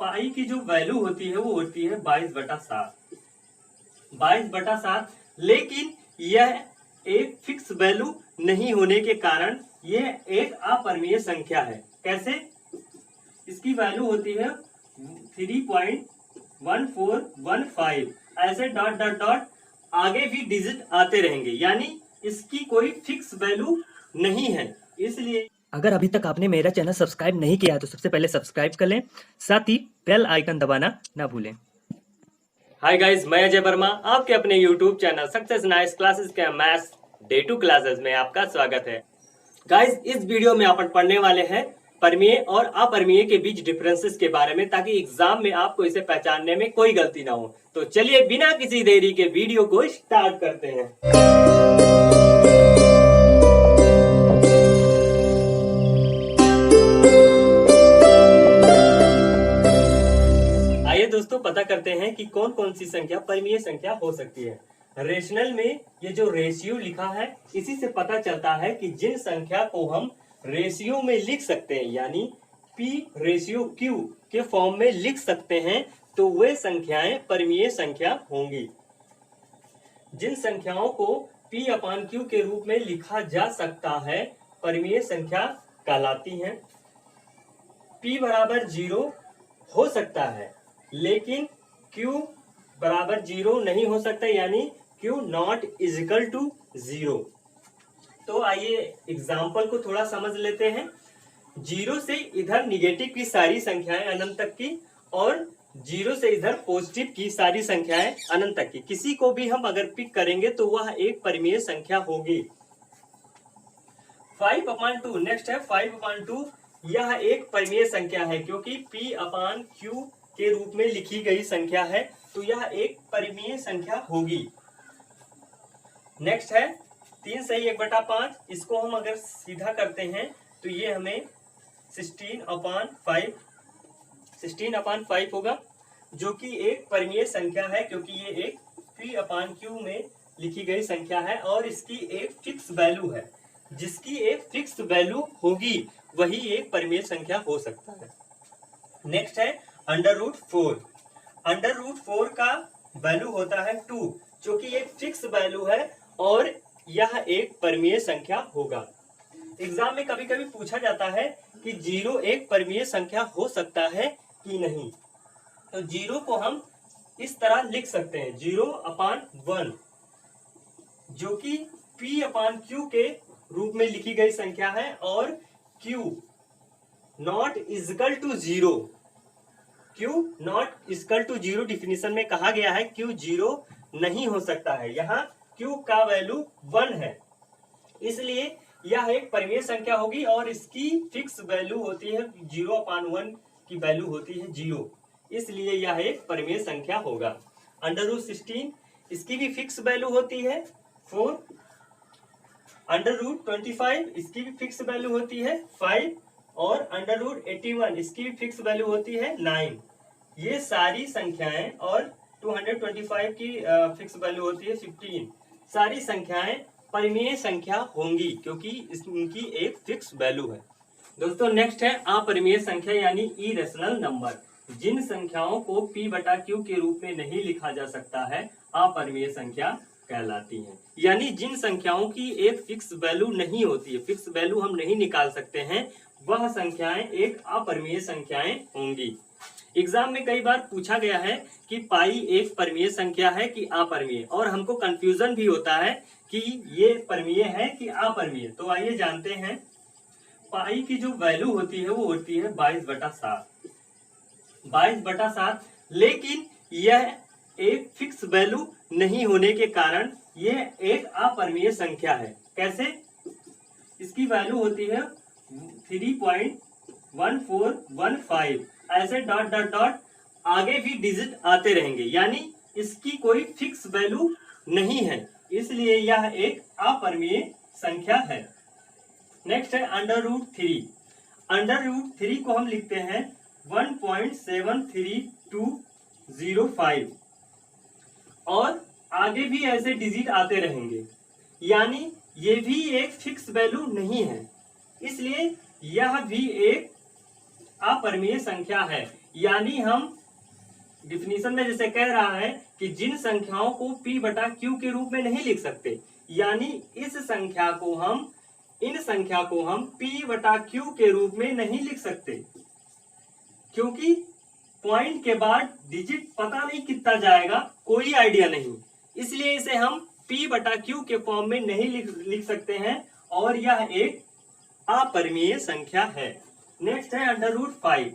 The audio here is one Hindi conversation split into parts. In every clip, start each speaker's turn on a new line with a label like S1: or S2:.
S1: पाई की जो वैल्यू होती है वो होती है 22/7। 22/7, लेकिन यह एक फिक्स वैल्यू नहीं होने के कारण यह एक अपरिमेय संख्या है। कैसे? इसकी वैल्यू होती है 3.1415। ऐसे डॉट डॉट डॉट आगे भी डिजिट आते रहेंगे, यानी इसकी कोई फिक्स वैल्यू नहीं है। इसलिए
S2: अगर अभी तक आपने मेरा चैनल सब्सक्राइब नहीं किया है तो सबसे पहले सब्सक्राइब कर लें, साथ ही बेल आइकन दबाना ना भूलें।
S1: हाय गाइस, मैं अजय वर्मा, आपके अपने YouTube channel success nice classes के मैथ्स डे 2 क्लासेस में आपका स्वागत है। गाइस, इस वीडियो में अपन पढ़ने वाले हैं परिमेय और अपरिमेय के बीच डिफरेंसेस के बारे में, ताकि एग्जाम में आपको इसे पहचानने में कोई गलती ना हो। तो चलिए बिना किसी देरी के वीडियो को स्टार्ट करते हैं। आइए दोस्तों, पता करते हैं कि कौन कौन सी संख्या परिमेय संख्या हो सकती है। रेशनल में ये जो रेशियो लिखा है, इसी से पता चलता है कि जिन संख्या को हम रेशियो में लिख सकते हैं, यानी P रेशियो Q के फॉर्म में लिख सकते हैं, तो वे संख्याएं परिमेय संख्या होंगी। जिन संख्याओं को P/Q के रूप में लिखा जा सकता है, परिमेय संख्या कहलाती हैं। P बराबर 0 हो सकता है, लेकिन Q बराबर 0 नहीं हो सकता, यानी Q नॉट इजिकल टू 0। तो आइए एग्जाम्पल को थोड़ा समझ लेते हैं। 0 से इधर निगेटिव की सारी संख्याएं अनंत तक की, और 0 से इधर पॉजिटिव की सारी संख्याएं अनंत तक की, किसी को भी हम अगर पिक करेंगे तो वह एक परिमेय संख्या होगी। 5/2 नेक्स्ट है 5/2। यह एक परिमेय संख्या है, क्योंकि P/Q के रूप में लिखी गई संख्या है, तो यह एक परिमेय संख्या होगी। नेक्स्ट है 3 सही 1/5। इसको हम अगर सीधा करते हैं तो ये हमें 16/5 होगा, जो कि एक परिमेय संख्या है, क्योंकि ये एक P/Q में लिखी गई संख्या है और इसकी एक फिक्स वैल्यू है। जिसकी एक फिक्स वैल्यू होगी वही एक परिमेय संख्या हो सकता है। नेक्स्ट है √4। √4 का वैल्यू होता है 2, जो कि एक फिक्स वैल्यू है और यह एक परिमेय संख्या होगा। एग्जाम में कभी कभी पूछा जाता है कि 0 एक परिमेय संख्या हो सकता है कि नहीं। तो 0 को हम इस तरह लिख सकते हैं 0/1, जो कि P/Q के रूप में लिखी गई संख्या है, और Q not equal to 0। Q not equal to 0 definition में कहा गया है Q 0 नहीं हो सकता है। यहाँ Q का वैल्यू 1 है, इसलिए यह एक परिमेय संख्या होगी और इसकी फिक्स वैल्यू होती है 0/1 की वैल्यू होती है 0, इसलिए यह एक परिमेय संख्या होगा। √16 इसकी भी फिक्स वैल्यू होती है 4। √25 इसकी भी फिक्स वैल्यू होती है 5, और √81 इसकी भी फिक्स वैल्यू होती है 9। ये सारी संख्याएं, और 225 की फिक्स वैल्यू होती है 15। सारी संख्याएं परिमेय संख्या होंगी, क्योंकि इनकी एक फिक्स वैल्यू है। दोस्तों नेक्स्ट है अपरिमेय संख्या, यानी इरेशनल नंबर। जिन संख्याओं को P/Q के रूप में नहीं लिखा जा सकता है, अपरिमेय संख्या कहलाती हैं। यानी जिन संख्याओं की एक फिक्स वैल्यू नहीं होती है, फिक्स वैल्यू हम नहीं निकाल सकते हैं, वह संख्याएं एक अपरिमेय संख्याएं होंगी। एग्जाम में कई बार पूछा गया है कि पाई एक परिमेय संख्या है कि अपरिमेय, और हमको कंफ्यूजन भी होता है कि ये परिमेय है कि अपरिमेय। तो आइए जानते हैं। पाई की जो वैल्यू होती है वो होती है 22/7। 22/7, लेकिन यह एक फिक्स वैल्यू नहीं होने के कारण यह एक अपरिमेय संख्या है। कैसे? इसकी वैल्यू होती है 3.1415। ऐसे डॉट डॉट डॉट आगे भी डिजिट आते रहेंगे, यानी इसकी कोई फिक्स वैल्यू नहीं है, इसलिए यह एक अपरिमेय संख्या है। नेक्स्ट है √3। √3 को हम लिखते हैं 1.73205, और आगे भी ऐसे डिजिट आते रहेंगे, यानी ये भी एक फिक्स वैल्यू नहीं है, इसलिए यह भी एक अपरिमेय संख्या है। यानी हम डिफिनीशन में जैसे कह रहा है कि जिन संख्याओं को p बटा q के रूप में नहीं लिख सकते, यानी इस संख्या को हम इन संख्या को हम p बटा q के रूप में नहीं लिख सकते, क्योंकि पॉइंट के बाद डिजिट पता नहीं कितना जाएगा, कोई आइडिया नहीं, इसलिए इसे हम p बटा q के फॉर्म में नहीं लिख सकते हैं और यह एक अपरिमेय संख्या है। नेक्स्ट है √5।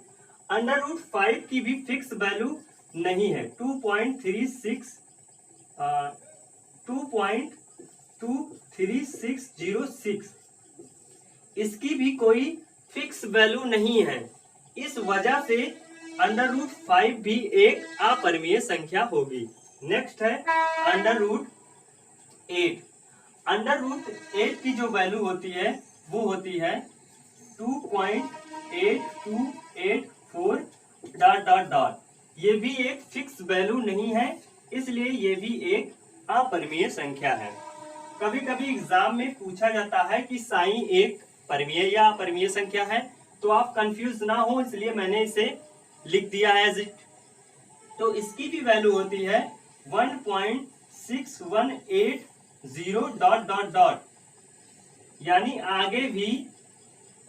S1: √5 की भी फिक्स वैल्यू नहीं है, 2.3606 इसकी भी कोई फिक्स वैल्यू नहीं है। इस वजह से √5 भी एक अपरिमेय संख्या होगी। नेक्स्ट है √8। √8 की जो वैल्यू होती है वो होती है 2.8284 ... ये भी एक फिक्स वैल्यू नहीं है, इसलिए ये भी एक अपरिमेय संख्या है। कभी कभी एग्जाम में पूछा जाता है कि साइन एक परिमेय या अपरिमेय संख्या है, तो आप कंफ्यूज ना हो इसलिए मैंने इसे लिख दिया है एज इट। तो इसकी भी वैल्यू होती है 1.6180 ... यानी आगे भी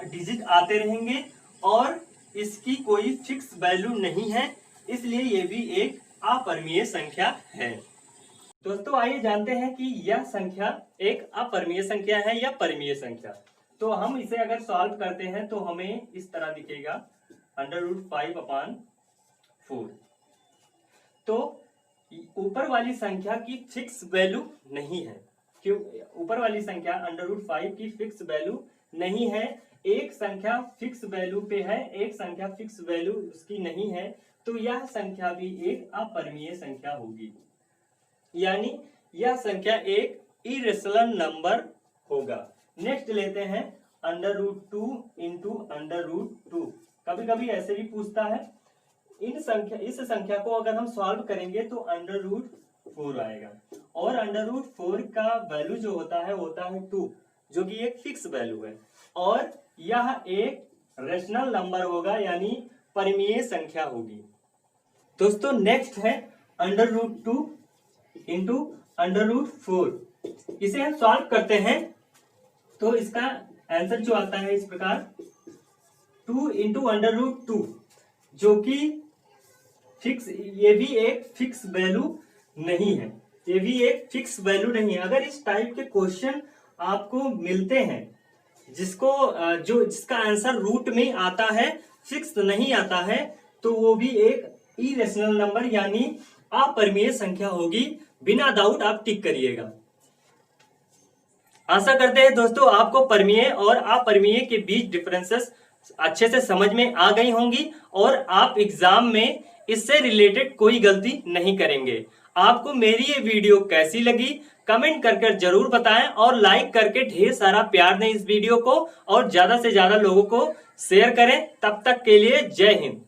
S1: डिजिट आते रहेंगे और इसकी कोई फिक्स वैल्यू नहीं है, इसलिए ये भी एक अपरिमेय संख्या है। दोस्तों आइए जानते हैं कि यह संख्या एक अपरिमेय संख्या है या परिमेय संख्या। तो हम इसे अगर सॉल्व करते हैं तो हमें इस तरह दिखेगा √5/4। तो ऊपर वाली संख्या की फिक्स वैल्यू नहीं है, क्यों? ऊपर वाली संख्या √5 की फिक्स वैल्यू नहीं है, एक संख्या फिक्स वैल्यू पे है, एक संख्या फिक्स वैल्यू उसकी नहीं है, तो यह संख्या भी एक अपरिमेय संख्या होगी, यानी यह संख्या एक इरेशनल नंबर होगा। नेक्स्ट लेते हैं √2 × √2। कभी कभी ऐसे भी पूछता है। इस संख्या को अगर हम सॉल्व करेंगे तो √4 आएगा और √4 का वैल्यू जो होता है 2, जो कि एक फिक्स वैल्यू है और यह एक रेशनल नंबर होगा, यानी परिमेय संख्या होगी। दोस्तों नेक्स्ट है √2 × √4। इसे हम सॉल्व करते हैं तो इसका आंसर जो आता है इस प्रकार 2 × √2, जो कि फिक्स, ये भी एक फिक्स वैल्यू नहीं है, ये भी एक फिक्स वैल्यू नहीं है। अगर इस टाइप के क्वेश्चन आपको मिलते हैं जिसका आंसर रूट में आता है, फिक्स नहीं आता है, तो वो भी एक इरेशनल नंबर यानी अपरिमेय संख्या होगी। बिना डाउट आप टिक करिएगा। आशा करते हैं दोस्तों आपको परिमेय और अपरिमेय के बीच डिफरेंसेस अच्छे से समझ में आ गई होंगी और आप एग्जाम में इससे रिलेटेड कोई गलती नहीं करेंगे। आपको मेरी ये वीडियो कैसी लगी कमेंट करके जरूर बताएं और लाइक करके ढेर सारा प्यार दें इस वीडियो को और ज्यादा से ज्यादा लोगों को शेयर करें। तब तक के लिए जय हिंद।